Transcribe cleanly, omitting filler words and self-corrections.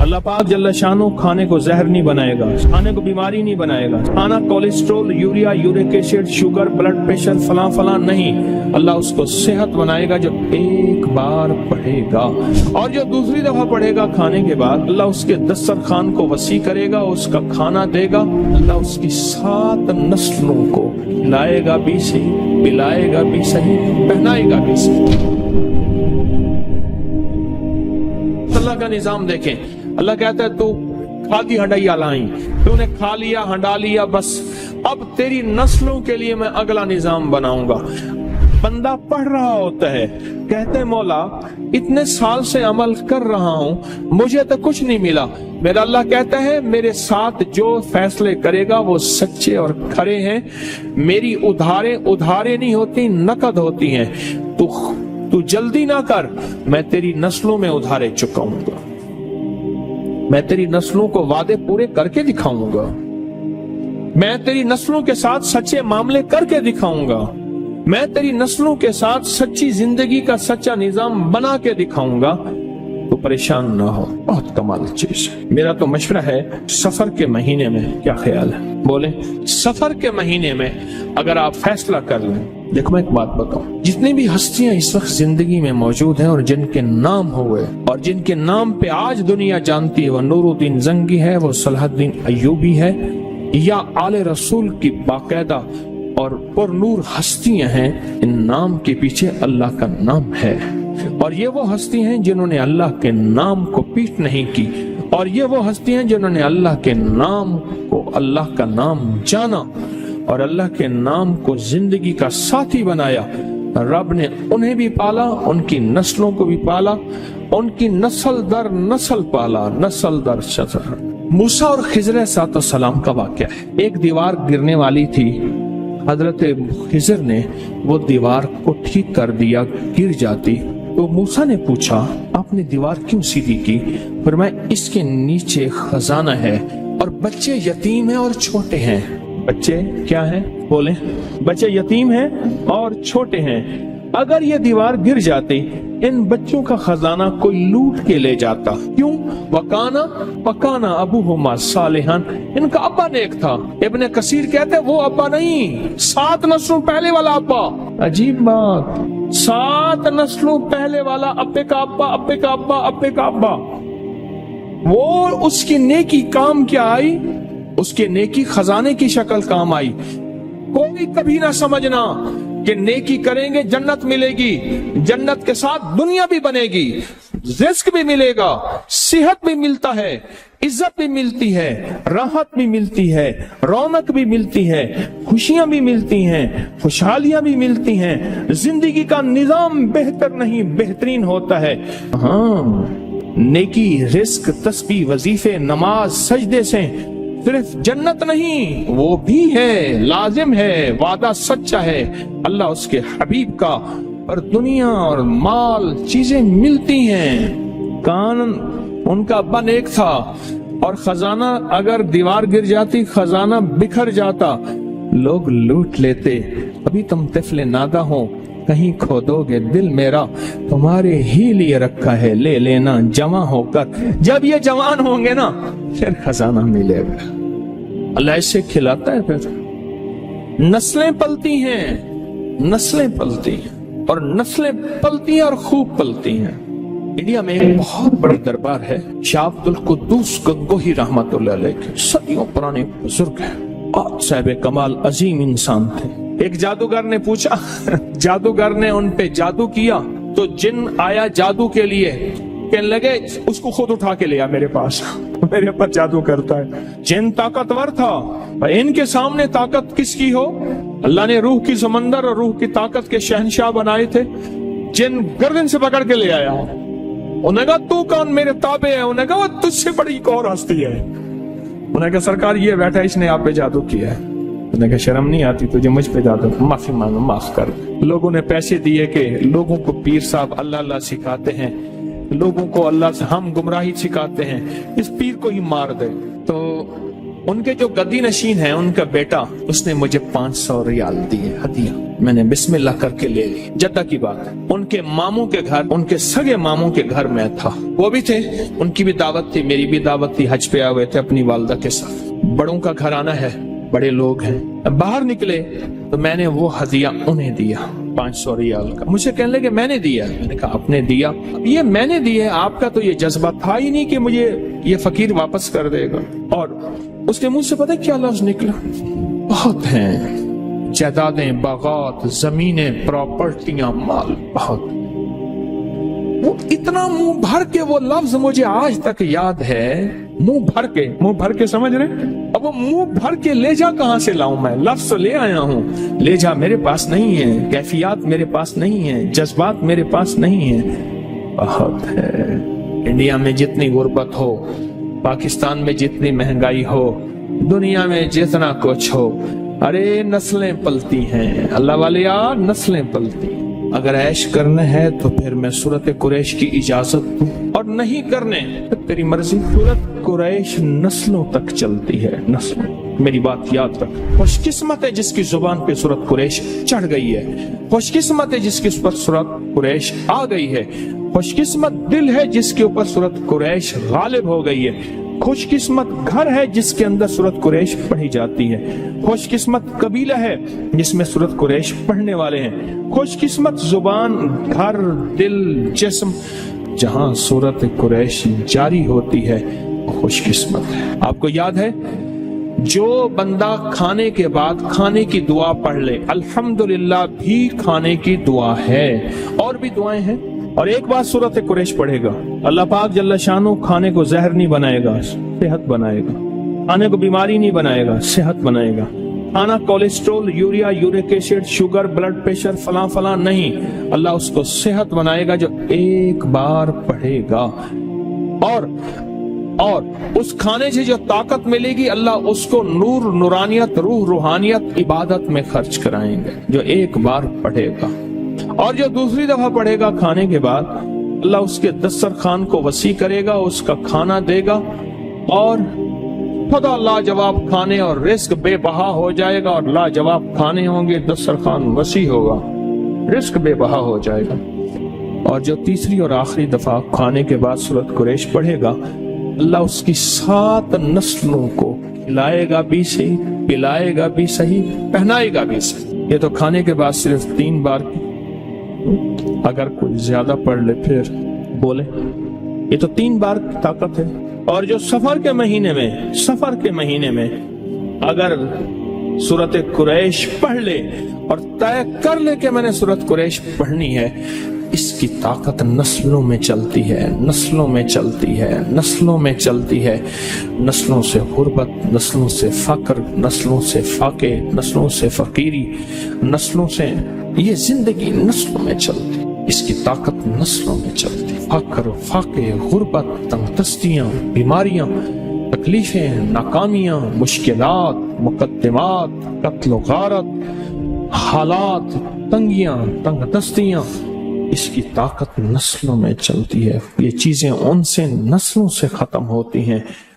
اللہ پاک جل شانو کھانے کو زہر نہیں بنائے گا، کھانے کو بیماری نہیں بنائے گا، کھانا cholesterol, urea, uric acid, sugar, blood pressure, فلاں فلاں نہیں، اللہ اس کو صحت بنائے گا جو ایک بار پڑھے گا، اور جو دوسری دفعہ پڑھے گا کھانے کے بعد اللہ اس کے دسترخوان کو وسیع کرے گا، اس کا کھانا دے گا، اللہ اس کی 7 نسلوں کو کھلائے گا بھی صحیح، پلائے گا بھی صحیح، پہنائے گا بھی صحیح۔ اللہ کا نظام دیکھیں، اللہ کہتا ہے تو کھادی ہنڈائیا لائیں، تو نے کھا لیا ہنڈا لیا، بس اب تیری نسلوں کے لیے میں اگلا نظام بناؤں گا۔ بندہ پڑھ رہا ہوتا ہے، کہتے ہیں مولا اتنے سال سے عمل کر رہا ہوں مجھے تو کچھ نہیں ملا، میرا اللہ کہتا ہے میرے ساتھ جو فیصلے کرے گا وہ سچے اور کھرے ہیں، میری ادھارے نہیں ہوتی، نقد ہوتی ہیں، تو جلدی نہ کر، میں تیری نسلوں میں ادھارے چکاؤں گا، میں تیری نسلوں کو وعدے پورے کر کے دکھاؤں گا، میں تیری نسلوں کے ساتھ سچے معاملے کر کے دکھاؤں گا، میں تیری نسلوں کے ساتھ سچی زندگی کا سچا نظام بنا کے دکھاؤں گا، تو پریشان نہ ہو۔ بہت کمال چیز ہے۔ میرا تو مشورہ ہے سفر کے مہینے میں، کیا خیال ہے؟ بولیں، سفر کے مہینے میں اگر آپ فیصلہ کر لیں، دیکھو میں ایک بات بتاؤں، جتنی بھی ہستیاں اس وقت زندگی میں موجود ہیں اور جن کے نام ہوئے اور جن کے نام پہ آج دنیا جانتی ہے، وہ نور الدین زنگی ہے، وہ صلاح الدین ایوبی ہے، یا آل رسول کی باقاعدہ اور پر نور ہستیاں ہیں، ان نام کے پیچھے اللہ کا نام ہے، اور یہ وہ ہستی ہیں جنہوں نے اللہ کے نام کو پیٹ نہیں کی، اور یہ وہ ہستی ہیں جنہوں نے اللہ کے نام کو اللہ کا نام جانا اور اللہ کے نام کو زندگی کا ساتھی بنایا۔ رب نے انہیں بھی پالا، ان کی نسلوں کو بھی پالا، ان کی نسل در نسل پالا، نسل در نسل۔ موسیٰ اور خضر علیہ السلام کا واقعہ ہے۔ ایک دیوار گرنے والی تھی، حضرت خضر نے وہ دیوار کو ٹھیک کر دیا، گر جاتی تو موسیٰ نے پوچھا آپ نے دیوار کیوں سیدھی کی؟ فرمایا اس کے نیچے خزانہ ہے اور بچے یتیم ہیں اور چھوٹے ہیں۔ بچے کیا ہیں؟ بولیں، بچے یتیم ہیں اور چھوٹے ہیں، اگر یہ دیوار گر جاتی ان بچوں کا خزانہ کوئی لوٹ کے لے جاتا، کیوں؟ وَكَانَ أَبُوهُمَا صَالِحًا، ان کا ابا نیک تھا۔ ابن کثیر کہتے ہیں وہ ابا نہیں، 7 نسلوں پہلے والا ابا۔ عجیب بات، 7 نسلوں پہلے والا ابے کا ابا، ابے کا ابا، ابے کا ابا۔ وہ اس کی نیکی کام کیا آئی؟ اس کے نیکی خزانے کی شکل کام آئی۔ کوئی کبھی نہ سمجھنا کہ نیکی کریں گے جنت ملے گی، جنت کے ساتھ دنیا بھی بنے گی، رزق بھی ملے گا، صحت بھی ملتا ہے، عزت بھی ملتی ہے، راحت بھی ملتی ہے، رونق بھی ملتی ہے، خوشیاں بھی ملتی ہیں، خوشحالیاں بھی ملتی ہیں، زندگی کا نظام بہتر نہیں بہترین ہوتا ہے۔ ہاں، نیکی، رزق، تسبیح، وظیفے، نماز، سجدے سے صرف جنت نہیں، وہ بھی ہے، لازم ہے، وعدہ سچا ہے اللہ اس کے حبیب کا، اور دنیا اور مال چیزیں ملتی ہیں۔ کان ان کا ابا نیک تھا، اور خزانہ اگر دیوار گر جاتی خزانہ بکھر جاتا، لوگ لوٹ لیتے۔ ابھی تم طفل نادہ ہو، کہیں کھو دو گے دل میرا، تمہارے ہی لیے رکھا ہے، لے لینا جمع ہو کر، جب یہ جوان ہوں گے نا پھر خزانہ ملے گا۔ اللہ ایسے کھلاتا ہے، پھر نسلیں پلتی ہیں، نسلیں پلتی ہیں، اور نسلیں پلتی ہیں اور خوب پلتی ہیں۔ انڈیا میں ایک بہت بڑی دربار ہے، شاہ عبد القدوس گنگوہی رحمت اللہ علیہ کے، صدیوں پرانے بزرگ ہیں، اور صاحب کمال عظیم انسان تھے۔ ایک جادوگر نے پوچھا، جادوگر نے ان پہ جادو کیا تو جن آیا جادو کے لیے، کہنے لگے اس کو خود اٹھا کے لیا میرے پاس، میرے پر جادو کرتا ہے۔ جن طاقتور تھا، ان کے سامنے طاقت کس کی ہو؟ اللہ نے روح کی سمندر اور روح کی طاقت کے شہنشاہ بنائے تھے، جن گردن سے پکڑ کے لے آیا۔ انہوں نے کہا تو کون؟ میرے تابع ہے۔ انہوں نے کہا وہ تجھ سے بڑی ایک اور ہستی ہے۔ انہوں نے کہا سرکار یہ بیٹھا اس نے آپ پہ جادو کیا ہے۔ انہوں نے کہا شرم نہیں آتی تجھے مجھ پہ جادو؟ معافی مانگو، معاف کر۔ لوگوں نے پیسے دیے کہ لوگوں کو پیر صاحب اللہ اللہ سکھاتے ہیں، لوگوں کو اللہ سے ہم گمراہی سکھاتے ہیں، اس پیر کو ہی مار دے۔ تو ان کے جو گدی نشین ہیں ان کا بیٹا، اس نے مجھے 500 ریال دیے ہدیہ، میں نے بسم اللہ کر کے لے لی۔ جدہ کی بات ہے، ان کے ماموں کے گھر، ان کے سگے ماموں کے گھر میں تھا، وہ بھی تھے، ان کی بھی دعوت تھی، میری بھی دعوت تھی، حج پہ آئے ہوئے تھے اپنی والدہ کے ساتھ، بڑوں کا گھرانہ ہے، بڑے لوگ ہیں۔ باہر نکلے تو میں نے وہ ہدیہ انہیں دیا 500 ریال کا۔ مجھے کہنے لگے میں نے دیا، میں نے کہا آپ نے دیا، یہ میں نے دیا، آپ کا تو یہ جذبہ تھا ہی نہیں کہ مجھے یہ فقیر واپس کر دے گا۔ اور اس کے منہ سے پتہ کیا لفظ نکلا؟ بہت ہیں، جائیدادیں، باغات، زمینیں، پراپرٹیاں، مال بہت۔ وہ اتنا منہ بھر کے وہ لفظ مجھے آج تک یاد ہے، منہ بھر کے سمجھ رہے؟ اب وہ منہ بھر کے لے جا کہاں سے لاؤں میں؟ لفظ لے آیا ہوں، لے جا میرے پاس نہیں ہے، کیفیات میرے پاس نہیں ہیں، جذبات میرے پاس نہیں ہیں۔ بہت ہے، انڈیا میں جتنی غربت ہو، پاکستان میں جتنی مہنگائی ہو، دنیا میں جتنا کچھ ہو، ارے نسلیں پلتی ہیں اللہ والے یار، نسلیں پلتی ہیں۔ اگر عیش کرنے ہے تو پھر میں سورت قریش کی اجازت دوں، اور نہیں کرنے تو تیری مرضی۔ سورت قریش نسلوں تک چلتی ہے، نسلوں۔ میری بات یاد رکھ، خوش قسمت ہے جس کی زبان پہ سورت قریش چڑھ گئی ہے، خوش قسمت ہے جس کے اوپر سورت قریش آ گئی ہے، خوش قسمت دل ہے جس کے اوپر سورت قریش غالب ہو گئی ہے، خوش قسمت گھر ہے جس کے اندر سورت قریش پڑھی جاتی ہے، خوش قسمت قبیلہ ہے جس میں سورت قریش پڑھنے والے ہیں، خوش قسمت زبان، گھر، دل، جسم جہاں سورت قریش جاری ہوتی ہے، خوش قسمت ہے۔ آپ کو یاد ہے جو بندہ کھانے کے بعد کھانے کی دعا پڑھ لے، الحمدللہ بھی کھانے کی دعا ہے، اور بھی دعائیں ہیں، اور ایک بات سورت قریش پڑھے گا، اللہ پاک جل شانہ کھانے کو زہر نہیں بنائے گا، صحت بنائے گا، کھانے کو بیماری نہیں بنائے گا، صحت بنائے گا۔ کھانا cholesterol, urea, uric acid, sugar, blood pressure, فلاں فلاں نہیں، اللہ اس کو صحت بنائے گا جو ایک بار پڑھے گا۔ اور اس کھانے سے جو طاقت ملے گی، اللہ اس کو نور، نورانیت، روح، روحانیت، عبادت میں خرچ کرائیں گے جو ایک بار پڑھے گا۔ اور جو دوسری دفعہ پڑھے گا کھانے کے بعد، اللہ اس کے دسترخوان کو وسیع کرے گا، اس کا کھانا دے گا، اور خدا لاجواب کھانے اور رزق بے بہا ہو جائے گا، اور لاجواب کھانے ہوں گے، دسترخوان وسیع ہوگا، رزق بے بہا ہو جائے گا۔ اور جو تیسری اور آخری دفعہ کھانے کے بعد سورت قریش پڑھے گا، اللہ اس کی 7 نسلوں کو کھلائے گا بھی صحیح، پلائے گا بھی صحیح، پہنائے گا بھی صحیح۔ یہ تو کھانے کے بعد صرف 3 بار، اگر کوئی زیادہ پڑھ لے پھر بولے، یہ تو 3 بار کی طاقت ہے۔ اور جو سفر کے مہینے میں اگر سورت قریش پڑھ لے اور طے کر لے کہ میں نے سورت قریش پڑھنی ہے، اس کی طاقت نسلوں میں چلتی ہے، نسلوں میں چلتی ہے، نسلوں میں چلتی ہے، نسلوں سے غربت، نسلوں سے فقر، نسلوں سے فاقے، نسلوں سے فقیری، نسلوں سے یہ زندگی نسلوں میں چلتی، اس کی طاقت نسلوں میں چلتی۔ فقر، فاقے، غربت، تنگ دستیاں، بیماریاں، تکلیفیں، ناکامیاں، مشکلات، مقدمات، قتل و غارت، حالات، تنگیاں، تنگ دستیاں، اس کی طاقت نسلوں میں چلتی ہے۔ یہ چیزیں ان سے نسلوں سے ختم ہوتی ہیں۔